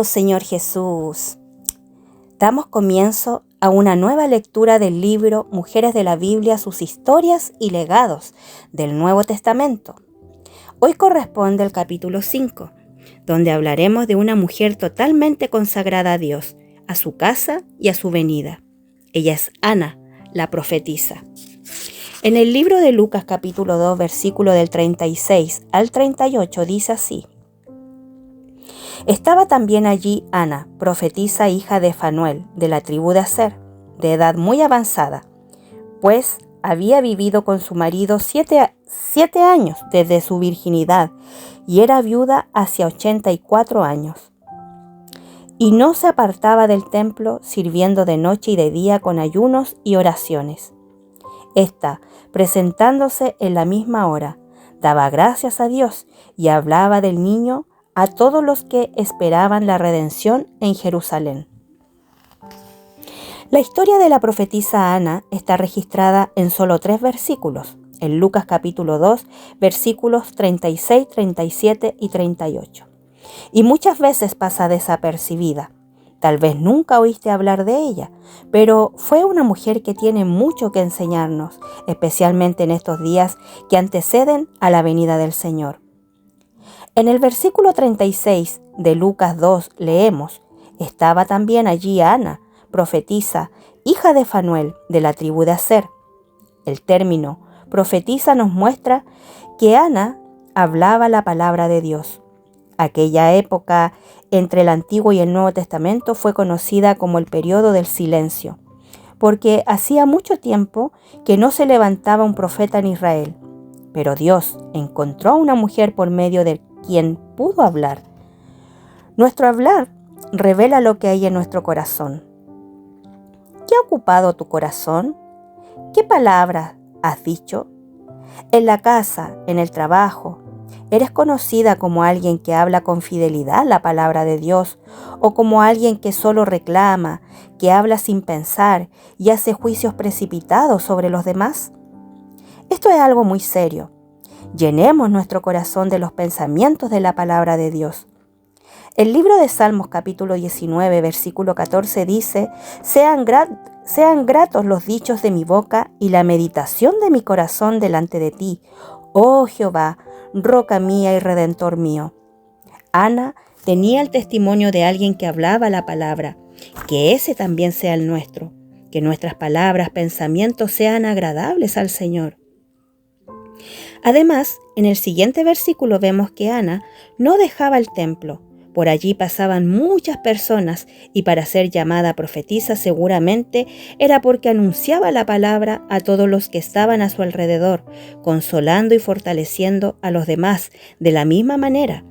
Oh Señor Jesús, damos comienzo a una nueva lectura del libro Mujeres de la Biblia, sus historias y legados del Nuevo Testamento. Hoy corresponde el capítulo 5, donde hablaremos de una mujer totalmente consagrada a Dios, a su casa y a su venida. Ella es Ana, la profetisa. En el libro de Lucas capítulo 2, versículo del 36 al 38 dice así: Estaba también allí Ana, profetisa hija de Fanuel, de la tribu de Aser, de edad muy avanzada, pues había vivido con su marido siete años desde su virginidad y era viuda hacia 84 años. Y no se apartaba del templo, sirviendo de noche y de día con ayunos y oraciones. Esta, presentándose en la misma hora, daba gracias a Dios y hablaba del niño a todos los que esperaban la redención en Jerusalén. La historia de la profetisa Ana está registrada en solo 3 versículos, en Lucas capítulo 2, versículos 36, 37 y 38. Y muchas veces pasa desapercibida. Tal vez nunca oíste hablar de ella, pero fue una mujer que tiene mucho que enseñarnos, especialmente en estos días que anteceden a la venida del Señor. En el versículo 36 de Lucas 2 leemos: Estaba también allí Ana, profetisa, hija de Fanuel, de la tribu de Aser. El término profetisa nos muestra que Ana hablaba la palabra de Dios. Aquella época entre el Antiguo y el Nuevo Testamento fue conocida como el periodo del silencio, porque hacía mucho tiempo que no se levantaba un profeta en Israel. Pero Dios encontró a una mujer por medio de quien pudo hablar. Nuestro hablar revela lo que hay en nuestro corazón. ¿Qué ha ocupado tu corazón? ¿Qué palabras has dicho? En la casa, en el trabajo, ¿eres conocida como alguien que habla con fidelidad la palabra de Dios o como alguien que solo reclama, que habla sin pensar y hace juicios precipitados sobre los demás? Esto es algo muy serio. Llenemos nuestro corazón de los pensamientos de la palabra de Dios. El libro de Salmos capítulo 19, versículo 14 dice: Sean gratos los dichos de mi boca y la meditación de mi corazón delante de ti, oh Jehová, roca mía y redentor mío. Ana tenía el testimonio de alguien que hablaba la palabra. Que ese también sea el nuestro. Que nuestras palabras, pensamientos sean agradables al Señor. Además, en el siguiente versículo vemos que Ana no dejaba el templo. Por allí pasaban muchas personas y para ser llamada profetisa seguramente era porque anunciaba la palabra a todos los que estaban a su alrededor, consolando y fortaleciendo a los demás de la misma manera.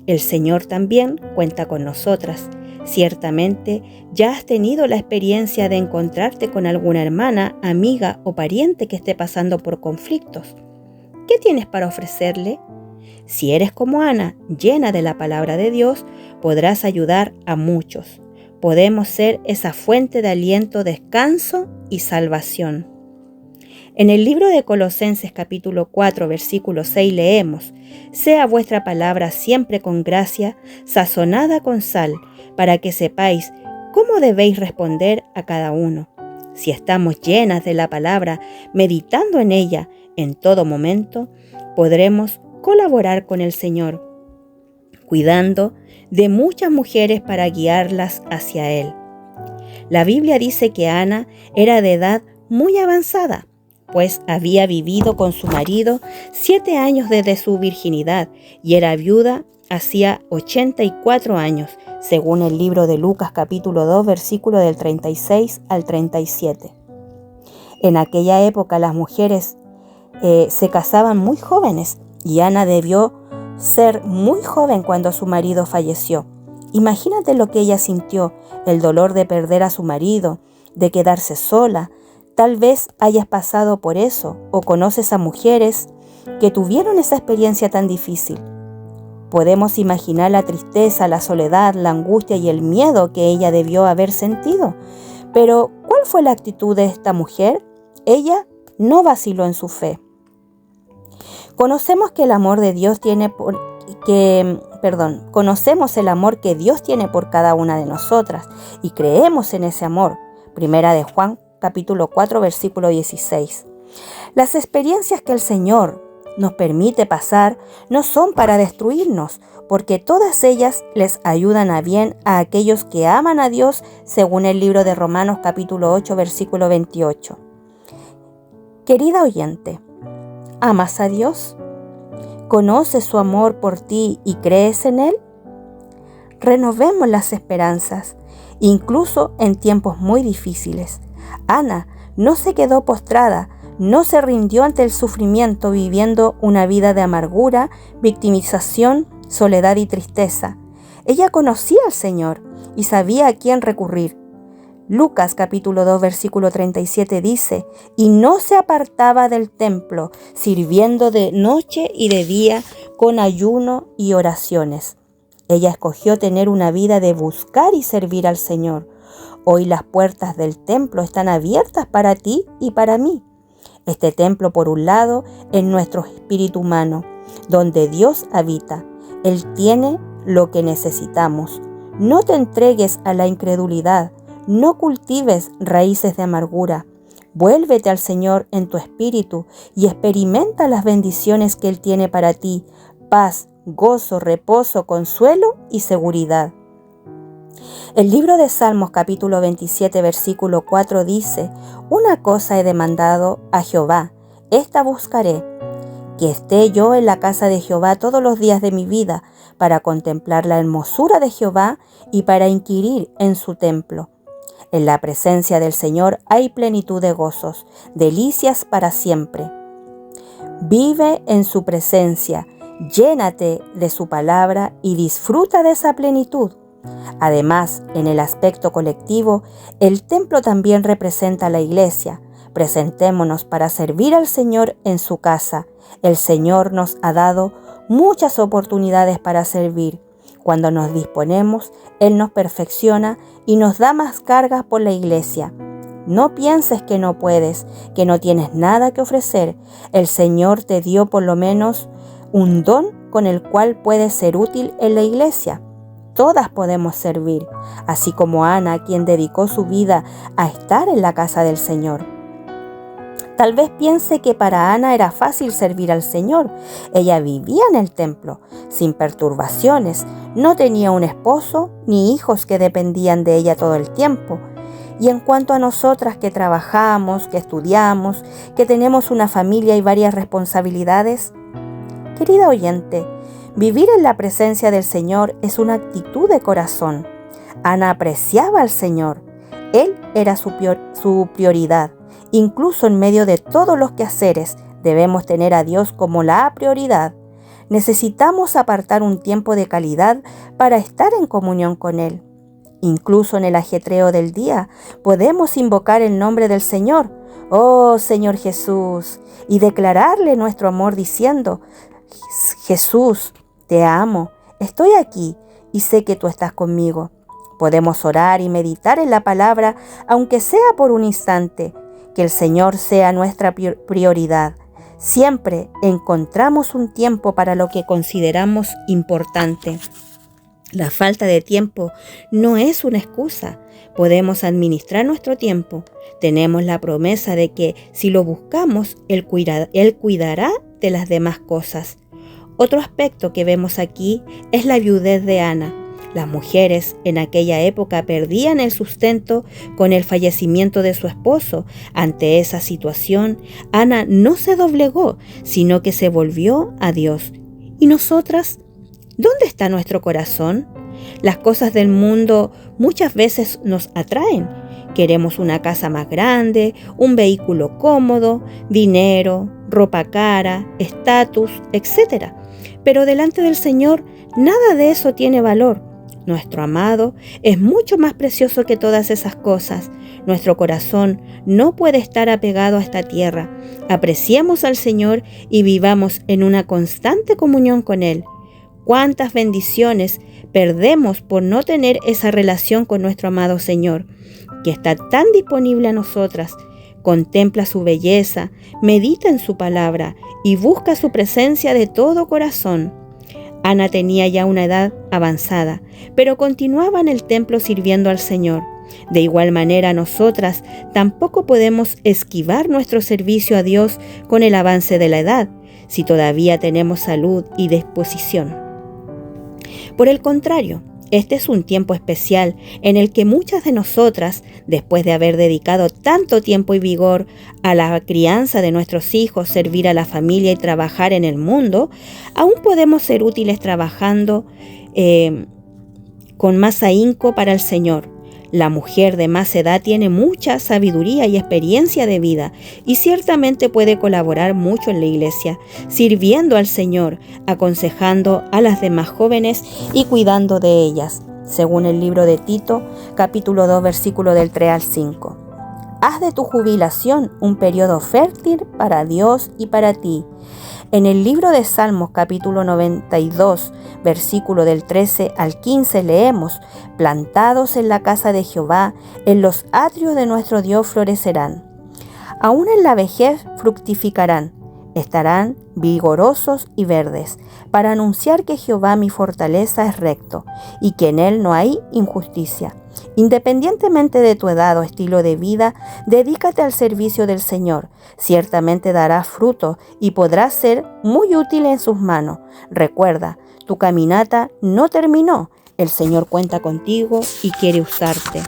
El Señor también cuenta con nosotras. Ciertamente ya has tenido la experiencia de encontrarte con alguna hermana, amiga o pariente que esté pasando por conflictos. ¿Qué tienes para ofrecerle? Si eres como Ana, llena de la palabra de Dios, podrás ayudar a muchos. Podemos ser esa fuente de aliento, descanso y salvación. En el libro de Colosenses capítulo 4, versículo 6 leemos: Sea vuestra palabra siempre con gracia, sazonada con sal, para que sepáis cómo debéis responder a cada uno. Si estamos llenas de la palabra, meditando en ella en todo momento, podremos colaborar con el Señor, cuidando de muchas mujeres para guiarlas hacia Él. La Biblia dice que Ana era de edad muy avanzada, pues había vivido con su marido 7 años desde su virginidad y era viuda hacía 84 años, según el libro de Lucas capítulo 2, versículo del 36 al 37. En aquella época las mujeres se casaban muy jóvenes y Ana debió ser muy joven cuando su marido falleció. Imagínate lo que ella sintió, el dolor de perder a su marido, de quedarse sola. Tal vez hayas pasado por eso o conoces a mujeres que tuvieron esa experiencia tan difícil. Podemos imaginar la tristeza, la soledad, la angustia y el miedo que ella debió haber sentido. Pero, ¿cuál fue la actitud de esta mujer? Ella no vaciló en su fe. Conocemos que el amor de Dios conocemos el amor que Dios tiene por cada una de nosotras y creemos en ese amor. Primera de Juan, capítulo 4, versículo 16. Las experiencias que el Señor nos permite pasar no son para destruirnos, porque todas ellas les ayudan a bien a aquellos que aman a Dios, según el libro de Romanos capítulo 8, versículo 28. Querida oyente, ¿amas a Dios? ¿Conoces su amor por ti y crees en Él? Renovemos las esperanzas, incluso en tiempos muy difíciles. Ana no se quedó postrada, no se rindió ante el sufrimiento viviendo una vida de amargura, victimización, soledad y tristeza. Ella conocía al Señor y sabía a quién recurrir. Lucas capítulo 2 versículo 37 dice: y no se apartaba del templo, sirviendo de noche y de día con ayuno y oraciones. Ella escogió tener una vida de buscar y servir al Señor. Hoy las puertas del templo están abiertas para ti y para mí. Este templo, por un lado, es nuestro espíritu humano, donde Dios habita. Él tiene lo que necesitamos. No te entregues a la incredulidad. No cultives raíces de amargura. Vuélvete al Señor en tu espíritu y experimenta las bendiciones que Él tiene para ti: paz, gozo, reposo, consuelo y seguridad. El libro de Salmos capítulo 27 versículo 4 dice: una cosa he demandado a Jehová, esta buscaré, que esté yo en la casa de Jehová todos los días de mi vida, para contemplar la hermosura de Jehová y para inquirir en su templo. En la presencia del Señor hay plenitud de gozos, delicias para siempre. Vive en su presencia, llénate de su palabra y disfruta de esa plenitud. Además, en el aspecto colectivo, el templo también representa a la iglesia. Presentémonos para servir al Señor en su casa. El Señor nos ha dado muchas oportunidades para servir. Cuando nos disponemos, Él nos perfecciona y nos da más cargas por la iglesia. No pienses que no puedes, que no tienes nada que ofrecer. El Señor te dio por lo menos un don con el cual puedes ser útil en la iglesia. Todas podemos servir, así como Ana, quien dedicó su vida a estar en la casa del Señor. Tal vez piense que para Ana era fácil servir al Señor. Ella vivía en el templo, sin perturbaciones, no tenía un esposo ni hijos que dependían de ella todo el tiempo. Y en cuanto a nosotras que trabajamos, que estudiamos, que tenemos una familia y varias responsabilidades, querida oyente, vivir en la presencia del Señor es una actitud de corazón. Ana apreciaba al Señor. Él era su prioridad. Incluso en medio de todos los quehaceres, debemos tener a Dios como la prioridad. Necesitamos apartar un tiempo de calidad para estar en comunión con Él. Incluso en el ajetreo del día, podemos invocar el nombre del Señor, oh Señor Jesús, y declararle nuestro amor diciendo: Jesús, te amo, estoy aquí y sé que tú estás conmigo. Podemos orar y meditar en la palabra, aunque sea por un instante. Que el Señor sea nuestra prioridad. Siempre encontramos un tiempo para lo que consideramos importante. La falta de tiempo no es una excusa. Podemos administrar nuestro tiempo. Tenemos la promesa de que si lo buscamos, Él cuidará de las demás cosas. Otro aspecto que vemos aquí es la viudez de Ana. Las mujeres en aquella época perdían el sustento con el fallecimiento de su esposo. Ante esa situación, Ana no se doblegó, sino que se volvió a Dios. ¿Y nosotras? ¿Dónde está nuestro corazón? Las cosas del mundo muchas veces nos atraen. Queremos una casa más grande, un vehículo cómodo, dinero, ropa cara, estatus, etc. Pero delante del Señor, nada de eso tiene valor. Nuestro amado es mucho más precioso que todas esas cosas. Nuestro corazón no puede estar apegado a esta tierra. Apreciemos al Señor y vivamos en una constante comunión con Él. ¿Cuántas bendiciones perdemos por no tener esa relación con nuestro amado Señor, que está tan disponible a nosotras? Contempla su belleza, medita en su palabra y busca su presencia de todo corazón. Ana tenía ya una edad avanzada, pero continuaba en el templo sirviendo al Señor. De igual manera, nosotras tampoco podemos esquivar nuestro servicio a Dios con el avance de la edad, si todavía tenemos salud y disposición. Por el contrario, este es un tiempo especial en el que muchas de nosotras, después de haber dedicado tanto tiempo y vigor a la crianza de nuestros hijos, servir a la familia y trabajar en el mundo, aún podemos ser útiles trabajando con más ahínco para el Señor. La mujer de más edad tiene mucha sabiduría y experiencia de vida y ciertamente puede colaborar mucho en la iglesia, sirviendo al Señor, aconsejando a las demás jóvenes y cuidando de ellas, según el libro de Tito, capítulo 2, versículo del 3 al 5. Haz de tu jubilación un periodo fértil para Dios y para ti. En el libro de Salmos, capítulo 92, versículo del 13 al 15, leemos: plantados en la casa de Jehová, en los atrios de nuestro Dios florecerán. Aún en la vejez fructificarán, estarán vigorosos y verdes, para anunciar que Jehová mi fortaleza es recto, y que en él no hay injusticia. Independientemente de tu edad o estilo de vida, dedícate al servicio del Señor. Ciertamente darás fruto y podrás ser muy útil en sus manos. Recuerda, tu caminata no terminó. El Señor cuenta contigo y quiere usarte.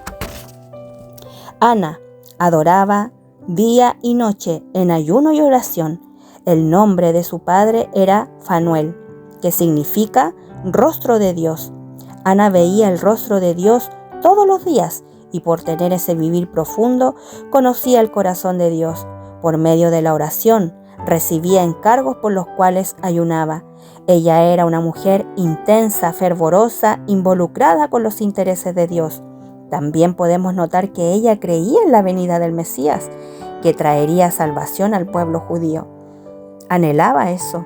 Ana adoraba día y noche en ayuno y oración. El nombre de su padre era Fanuel, que significa rostro de Dios. Ana veía el rostro de Dios todos los días y por tener ese vivir profundo conocía el corazón de Dios. Por medio de la oración recibía encargos por los cuales ayunaba. Ella era una mujer intensa, fervorosa, involucrada con los intereses de Dios. También podemos notar que ella creía en la venida del Mesías, que traería salvación al pueblo judío. Anhelaba eso.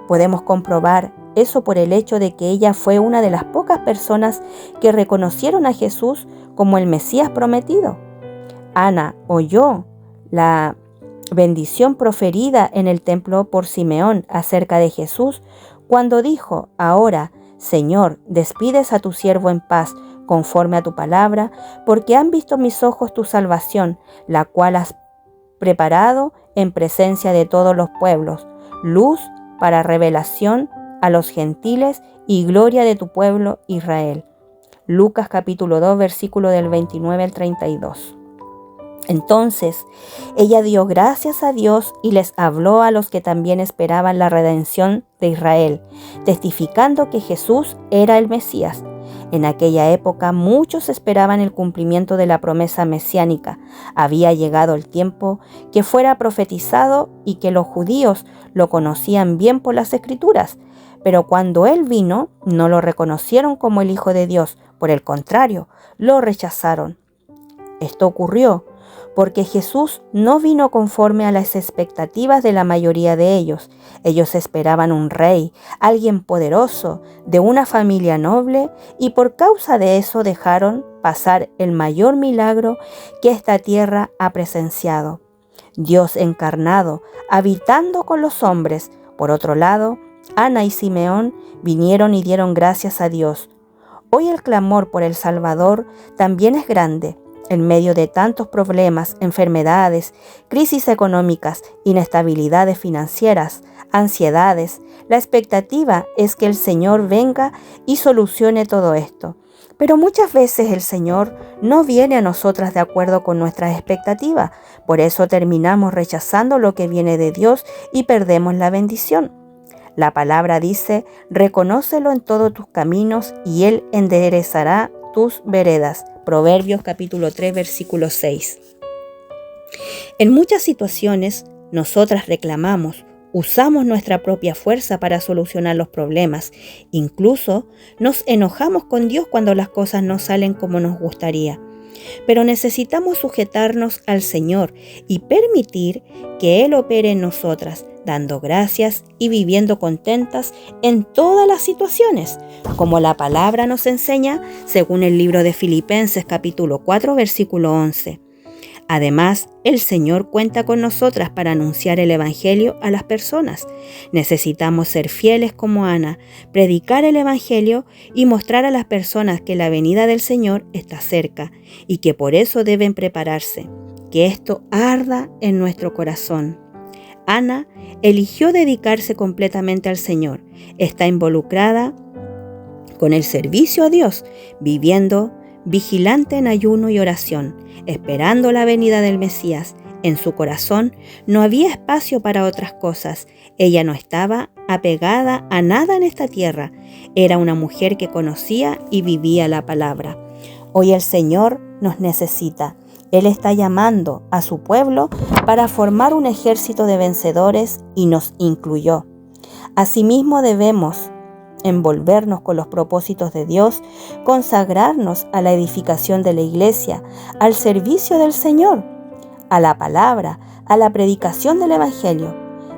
Podemos comprobar eso por el hecho de que ella fue una de las pocas personas que reconocieron a Jesús como el Mesías prometido. Ana oyó la bendición proferida en el templo por Simeón acerca de Jesús cuando dijo: ahora, Señor, despides a tu siervo en paz, conforme a tu palabra, porque han visto mis ojos tu salvación, la cual has preparado en presencia de todos los pueblos, luz para revelación a los gentiles y gloria de tu pueblo Israel. Lucas capítulo 2, versículo del 29 al 32. Entonces ella dio gracias a Dios y les habló a los que también esperaban la redención de Israel, testificando que Jesús era el Mesías. En aquella época muchos esperaban el cumplimiento de la promesa mesiánica. Había llegado el tiempo que fuera profetizado y que los judíos lo conocían bien por las Escrituras. Pero cuando Él vino, no lo reconocieron como el Hijo de Dios. Por el contrario, lo rechazaron. Esto ocurrió porque Jesús no vino conforme a las expectativas de la mayoría de ellos. Ellos esperaban un rey, alguien poderoso, de una familia noble, y por causa de eso dejaron pasar el mayor milagro que esta tierra ha presenciado. Dios encarnado, habitando con los hombres. Por otro lado, Ana y Simeón vinieron y dieron gracias a Dios. Hoy el clamor por el Salvador también es grande. En medio de tantos problemas, enfermedades, crisis económicas, inestabilidades financieras, ansiedades, la expectativa es que el Señor venga y solucione todo esto. Pero muchas veces el Señor no viene a nosotras de acuerdo con nuestras expectativas. Por eso terminamos rechazando lo que viene de Dios y perdemos la bendición. La palabra dice: reconócelo en todos tus caminos y Él enderezará tus veredas. Proverbios capítulo 3, versículo 6. En muchas situaciones, nosotras reclamamos, usamos nuestra propia fuerza para solucionar los problemas. Incluso nos enojamos con Dios cuando las cosas no salen como nos gustaría. Pero necesitamos sujetarnos al Señor y permitir que Él opere en nosotras, dando gracias y viviendo contentas en todas las situaciones, como la palabra nos enseña según el libro de Filipenses capítulo 4, versículo 11. Además, el Señor cuenta con nosotras para anunciar el Evangelio a las personas. Necesitamos ser fieles como Ana, predicar el Evangelio y mostrar a las personas que la venida del Señor está cerca y que por eso deben prepararse. Que esto arda en nuestro corazón. Ana eligió dedicarse completamente al Señor. Está involucrada con el servicio a Dios, viviendo vigilante en ayuno y oración, esperando la venida del Mesías. En su corazón no había espacio para otras cosas. Ella no estaba apegada a nada en esta tierra. Era una mujer que conocía y vivía la palabra. Hoy el Señor nos necesita. Él está llamando a su pueblo para formar un ejército de vencedores y nos incluyó. Asimismo debemos envolvernos con los propósitos de Dios, consagrarnos a la edificación de la iglesia, al servicio del Señor, a la palabra, a la predicación del Evangelio.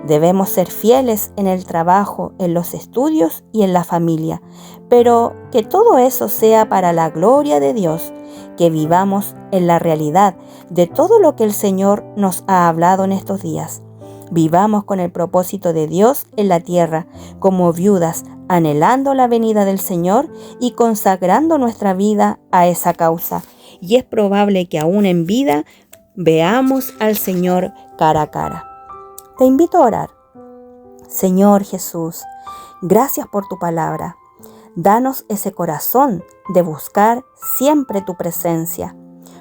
Debemos ser fieles en el trabajo, en los estudios y en la familia, pero que todo eso sea para la gloria de Dios, que vivamos en la realidad de todo lo que el Señor nos ha hablado en estos días. Vivamos con el propósito de Dios en la tierra, como viudas, anhelando la venida del Señor y consagrando nuestra vida a esa causa. Y es probable que aún en vida veamos al Señor cara a cara. Te invito a orar. Señor Jesús, gracias por tu palabra. Danos ese corazón de buscar siempre tu presencia.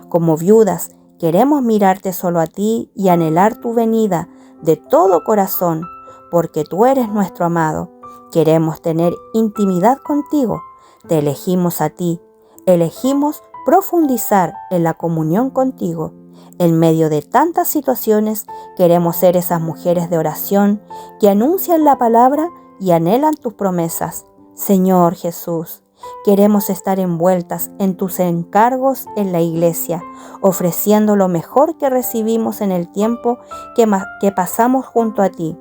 Como viudas, queremos mirarte solo a ti y anhelar tu venida de todo corazón, porque tú eres nuestro amado. Queremos tener intimidad contigo. Te elegimos a ti. Elegimos profundizar en la comunión contigo. En medio de tantas situaciones, queremos ser esas mujeres de oración que anuncian la palabra y anhelan tus promesas. Señor Jesús, queremos estar envueltas en tus encargos en la iglesia, ofreciendo lo mejor que recibimos en el tiempo que pasamos junto a ti.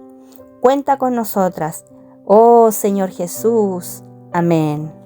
Cuenta con nosotras, oh Señor Jesús. Amén.